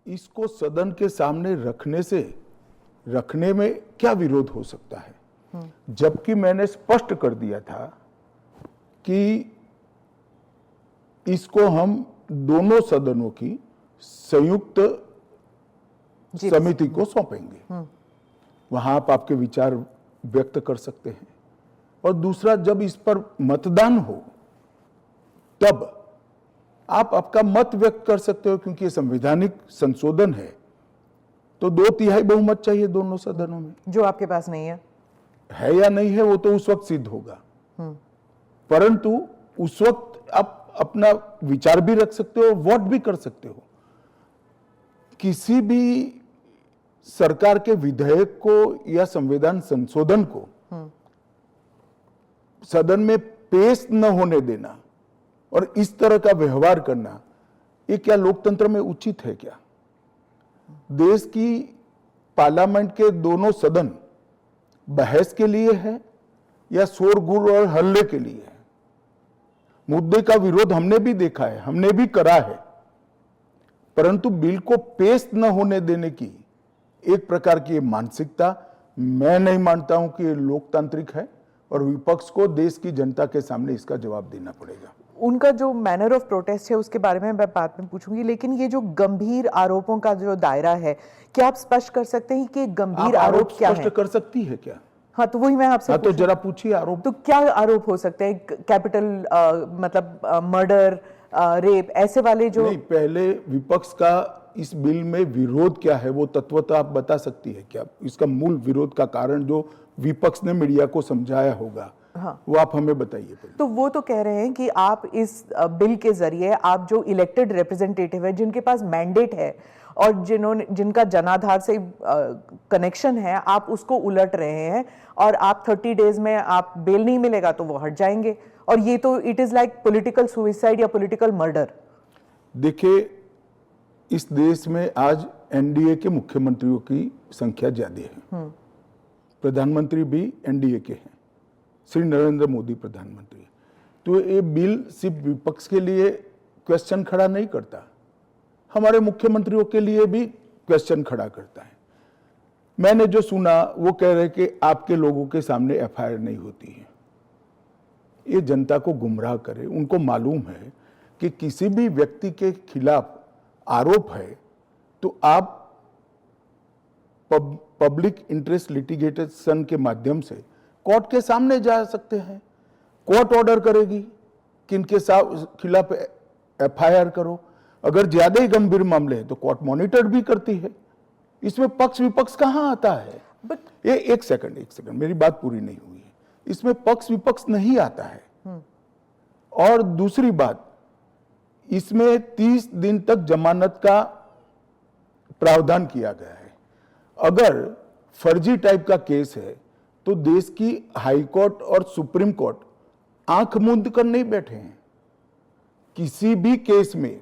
इसको सदन के सामने रखने में क्या विरोध हो सकता है, जबकि मैंने स्पष्ट कर दिया था कि इसको हम दोनों सदनों की संयुक्त समिति को सौंपेंगे। वहां आप आपके विचार व्यक्त कर सकते हैं। और दूसरा, जब इस पर मतदान हो तब आप आपका मत व्यक्त कर सकते हो, क्योंकि ये संवैधानिक संशोधन है, तो 2/3 बहुमत चाहिए दोनों सदनों में, जो आपके पास नहीं है या नहीं है वो तो उस वक्त सिद्ध होगा। परंतु उस वक्त आप अपना विचार भी रख सकते हो, वोट भी कर सकते हो। किसी भी सरकार के विधेयक को या संविधान संशोधन को सदन में पेश न होने देना और इस तरह का व्यवहार करना, ये क्या लोकतंत्र में उचित है? क्या देश की पार्लियामेंट के दोनों सदन बहस के लिए है या शोरगुल और हल्ले के लिए है? मुद्दे का विरोध हमने भी देखा है, हमने भी करा है, परंतु बिल को पेश न होने देने की एक प्रकार की मानसिकता, मैं नहीं मानता हूं कि ये लोकतांत्रिक है और विपक्ष को देश की जनता के सामने इसका जवाब देना पड़ेगा। उनका जो मैनर ऑफ प्रोटेस्ट है उसके बारे में मैं बाद में पूछूंगी, लेकिन ये जो गंभीर आरोपों का जो दायरा है, क्या आप स्पष्ट कर सकते हैं कि गंभीर आरोप क्या है? स्पष्ट कर सकती है क्या? हाँ, तो वही मैं आपसे तो जरा पूछिए आरोप। तो क्या आरोप हो सकते हैं? कैपिटल मतलब मर्डर, रेप, ऐसे वाले जो नहीं, पहले विपक्ष का इस बिल में विरोध क्या है वो तत्वतः आप बता सकती है क्या? इसका मूल विरोध का कारण जो विपक्ष ने मीडिया को समझाया होगा, हाँ, वो आप हमें बताइए। तो वो तो कह रहे हैं कि आप इस बिल के जरिए आप जो इलेक्टेड रिप्रेजेंटेटिव है, जिनके पास मैंडेट है और जिनका जनाधार से कनेक्शन है, आप उसको उलट रहे हैं और आप 30 डेज में आप बेल नहीं मिलेगा तो वो हट जाएंगे, और ये तो it is like political suicide या पॉलिटिकल मर्डर। देखिए, इस देश में आज एनडीए के मुख्यमंत्रियों की संख्या ज्यादा है, प्रधानमंत्री भी एनडीए के हैं, श्री नरेंद्र मोदी प्रधानमंत्री। तो ये बिल सिर्फ विपक्ष के लिए क्वेश्चन खड़ा नहीं करता, हमारे मुख्यमंत्रियों के लिए भी क्वेश्चन खड़ा करता है। मैंने जो सुना वो कह रहे कि आपके लोगों के सामने एफआईआर नहीं होती है। ये जनता को गुमराह करे। उनको मालूम है कि किसी भी व्यक्ति के खिलाफ आरोप है तो आप पब्लिक इंटरेस्ट लिटिगेशन के माध्यम से कोर्ट के सामने जा सकते हैं। कोर्ट ऑर्डर करेगी कि इनके खिलाफ एफआईआर करो। अगर ज्यादा ही गंभीर मामले हैं तो कोर्ट मॉनिटर भी करती है। इसमें पक्ष विपक्ष कहां आता है? ये एक सेकंड, मेरी बात पूरी नहीं हुई है। इसमें पक्ष विपक्ष नहीं आता है। और दूसरी बात, इसमें 30 दिन तक जमानत का प्रावधान किया गया है। अगर फर्जी टाइप का केस है तो देश की हाई कोर्ट और सुप्रीम कोर्ट आंख मूंद कर नहीं बैठे हैं। किसी भी केस में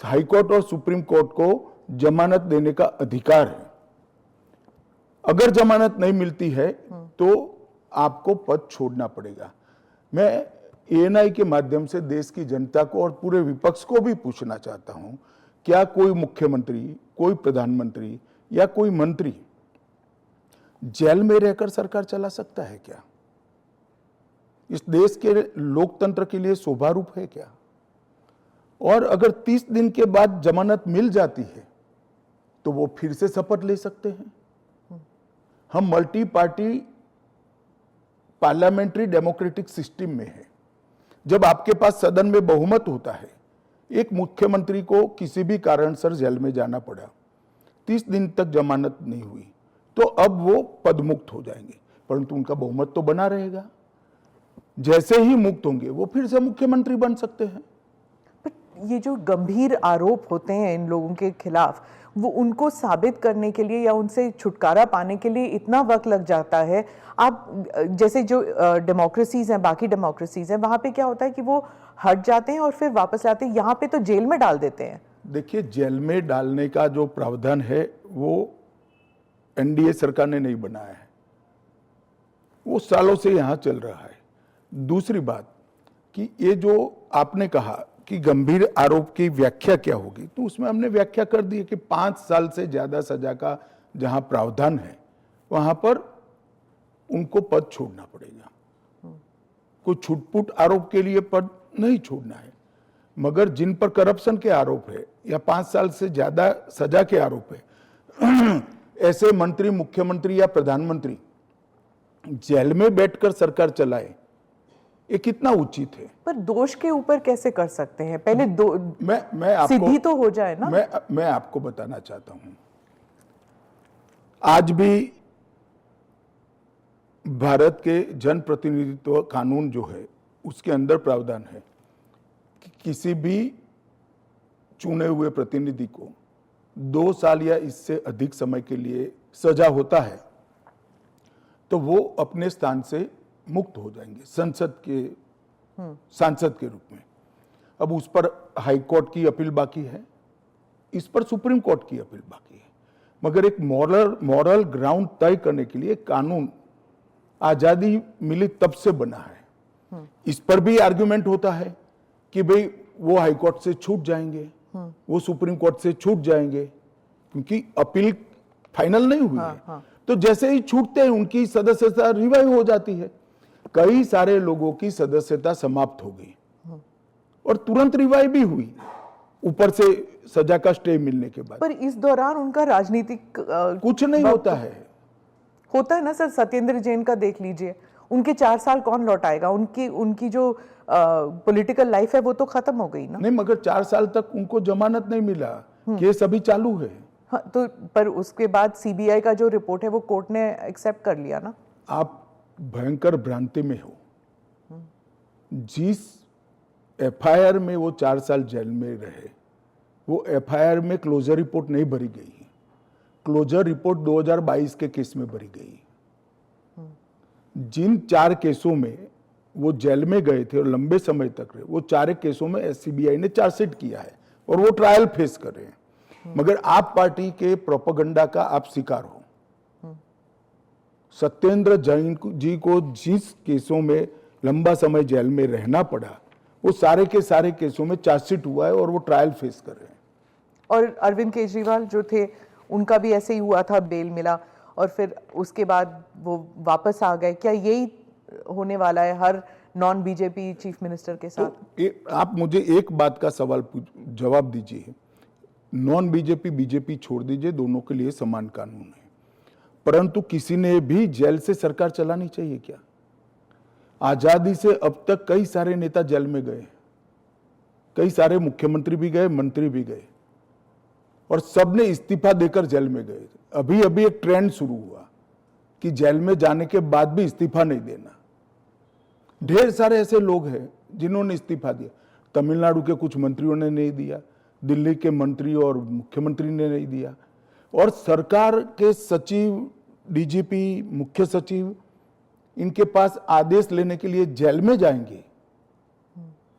हाई कोर्ट और सुप्रीम कोर्ट को जमानत देने का अधिकार है। अगर जमानत नहीं मिलती है तो आपको पद छोड़ना पड़ेगा। मैं एएनआई के माध्यम से देश की जनता को और पूरे विपक्ष को भी पूछना चाहता हूं, क्या कोई मुख्यमंत्री, कोई प्रधानमंत्री या कोई मंत्री जेल में रहकर सरकार चला सकता है क्या? इस देश के लोकतंत्र के लिए शोभा रूप है क्या? और अगर 30 दिन के बाद जमानत मिल जाती है तो वो फिर से शपथ ले सकते हैं। हम multi party parliamentary democratic system में है। जब आपके पास सदन में बहुमत होता है, एक मुख्यमंत्री को किसी भी कारणसर जेल में जाना पड़ा, 30 दिन तक जमानत नहीं हुई, तो अब वो पदमुक्त हो जाएंगे, परंतु उनका बहुमत तो बना रहेगा। जैसे ही मुक्त होंगे वो फिर से मुख्यमंत्री बन सकते हैं। ये जो गंभीर आरोप होते हैं इन लोगों के खिलाफ, वो उनको साबित करने के लिए या उनसे छुटकारा पाने के लिए इतना वक्त लग जाता है। आप जैसे जो डेमोक्रेसीज हैं, बाकी डेमोक्रेसीज हैं, वहां पे क्या होता है कि वो हट जाते हैं और फिर वापस आते हैं। यहाँ पे तो जेल में डाल देते हैं। देखिए, जेल में डालने का जो प्रावधान है वो एनडीए सरकार ने नहीं बनाया है, वो सालों से यहां चल रहा है। दूसरी बात कि ये जो आपने कहा कि गंभीर आरोप की व्याख्या क्या होगी, तो उसमें हमने व्याख्या कर दी है कि 5 साल से ज्यादा सजा का जहां प्रावधान है वहां पर उनको पद छोड़ना पड़ेगा। कोई छुटपुट आरोप के लिए पद नहीं छोड़ना है, मगर जिन पर करप्शन के आरोप है या 5 साल से ज्यादा सजा के आरोप है ऐसे मंत्री, मुख्यमंत्री या प्रधानमंत्री जेल में बैठकर सरकार चलाए, ये कितना उचित है। पर दोष के ऊपर कैसे कर सकते हैं? पहले मैं आपको सिद्धि तो हो जाए ना। मैं आपको बताना चाहता हूं, आज भी भारत के जन प्रतिनिधित्व कानून जो है उसके अंदर प्रावधान है कि किसी भी चुने हुए प्रतिनिधि को 2 साल या इससे अधिक समय के लिए सजा होता है तो वो अपने स्थान से मुक्त हो जाएंगे सांसद के रूप में। अब उस पर हाई कोर्ट की अपील बाकी है, इस पर सुप्रीम कोर्ट की अपील बाकी है, मगर एक मॉरल ग्राउंड तय करने के लिए कानून आजादी मिली तब से बना है। इस पर भी आर्गुमेंट होता है कि भाई वो हाई कोर्ट से छूट जाएंगे, वो सुप्रीम कोर्ट से छूट जाएंगे, क्योंकि अपील फाइनल नहीं हुई है। तो जैसे ही छूटते हैं उनकी सदस्यता रिवाइव हो जाती है। कई सारे लोगों की सदस्यता समाप्त हो गई और तुरंत रिवाइव भी हुई, ऊपर से सजा का स्टे मिलने के बाद। पर इस दौरान उनका राजनीतिक कुछ नहीं होता है ना सर। सत्येंद्र जैन का देख लीजिए, उनके 4 साल कौन लौटाएगा? उनकी जो पॉलिटिकल लाइफ है वो तो खत्म हो गई ना। नहीं, मगर 4 साल तक उनको जमानत नहीं मिला, केस अभी चालू है। हाँ, तो पर उसके बाद सीबीआई का जो रिपोर्ट है वो कोर्ट ने एक्सेप्ट कर लिया ना। आप भयंकर भ्रांति में हो। जिस एफआईआर में वो 4 साल जेल में रहे, वो एफआईआर में क्लोजर रिपोर्ट नहीं भरी गई है। क्लोजर रिपोर्ट 2022 के केस में भरी गई। जिन 4 केसों में वो जेल में गए थे और लंबे समय तक रहे, वो 4 केसों में सीबीआई ने चार्जशीट किया है और वो ट्रायल फेस कर रहे हैं। मगर आप पार्टी के प्रोपेगेंडा का आप शिकार हो। सत्येंद्र जैन जी को जिस केसों में लंबा समय जेल में रहना पड़ा, वो सारे के सारे केसों में चार्जशीट हुआ है और वो ट्रायल फेस कर रहे हैं। और अरविंद केजरीवाल जो थे उनका भी ऐसे ही हुआ था, बेल मिला और फिर उसके बाद वो वापस आ गए। क्या यही होने वाला है हर नॉन बीजेपी चीफ मिनिस्टर के साथ? तो आप मुझे एक बात का जवाब दीजिए, नॉन बीजेपी बीजेपी छोड़ दीजिए, दोनों के लिए समान कानून है, परंतु किसी ने भी जेल से सरकार चलानी चाहिए क्या? आजादी से अब तक कई सारे नेता जेल में गए, कई सारे मुख्यमंत्री भी गए, मंत्री भी गए, और सबने इस्तीफा देकर जेल में गए। अभी अभी एक ट्रेंड शुरू हुआ कि जेल में जाने के बाद भी इस्तीफा नहीं देना। ढेर सारे ऐसे लोग हैं जिन्होंने इस्तीफा दिया। तमिलनाडु के कुछ मंत्रियों ने नहीं दिया, दिल्ली के मंत्री और मुख्यमंत्री ने नहीं दिया, और सरकार के सचिव, डीजीपी, मुख्य सचिव इनके पास आदेश लेने के लिए जेल में जाएंगे।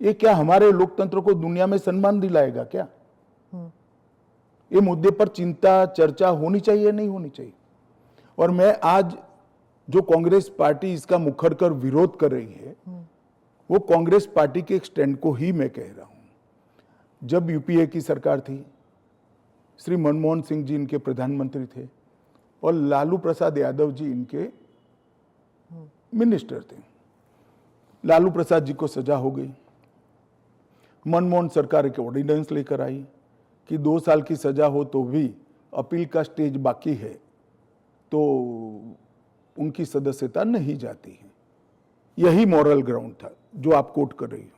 ये क्या हमारे लोकतंत्र को दुनिया में सम्मान दिलाएगा क्या? ये मुद्दे पर चिंता, चर्चा होनी चाहिए, नहीं होनी चाहिए। और मैं आज जो कांग्रेस पार्टी इसका मुखर कर विरोध कर रही है, वो कांग्रेस पार्टी के एक स्टैंड को ही मैं कह रहा हूं। जब यूपीए की सरकार थी, श्री मनमोहन सिंह जी इनके प्रधानमंत्री थे और लालू प्रसाद यादव जी इनके मिनिस्टर थे। लालू प्रसाद जी को सजा हो गई। मनमोहन सरकार एक ऑर्डिनेंस लेकर आई कि 2 साल की सजा हो तो भी अपील का स्टेज बाकी है तो उनकी सदस्यता नहीं जाती है। यही मॉरल ग्राउंड था जो आप कोट कर रही हो।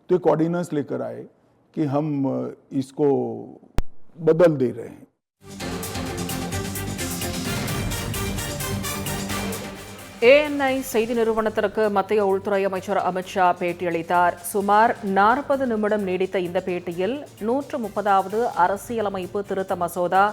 तो एक ऑर्डिनेंस लेकर आए कि हम इसको बदल दे रहे हैं। ANI செய்தி நிறுவனத்திற்கு மத்திய உள்துறை அமைச்சர் அமித்ஷா பேட்டியளித்தார். சுமார் 40 நிமிடம் நீடித்த இந்த பேட்டியில் 130வது அரசியலமைப்பு திருத்த மசோதா,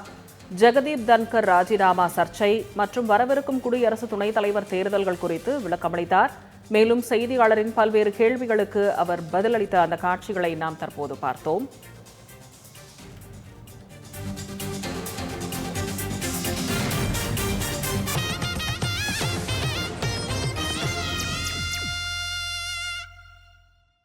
ஜெகதீப் தன்கர் ராஜினாமா சர்ச்சை மற்றும் வரவிருக்கும் குடியரசு துணைத் தலைவர் தேர்தல்கள் குறித்து விளக்கமளித்தார். மேலும் செய்தியாளரின் பல்வேறு கேள்விகளுக்கு அவர் பதிலளித்த அந்த காட்சிகளை நாம் தற்போது பார்த்தோம்.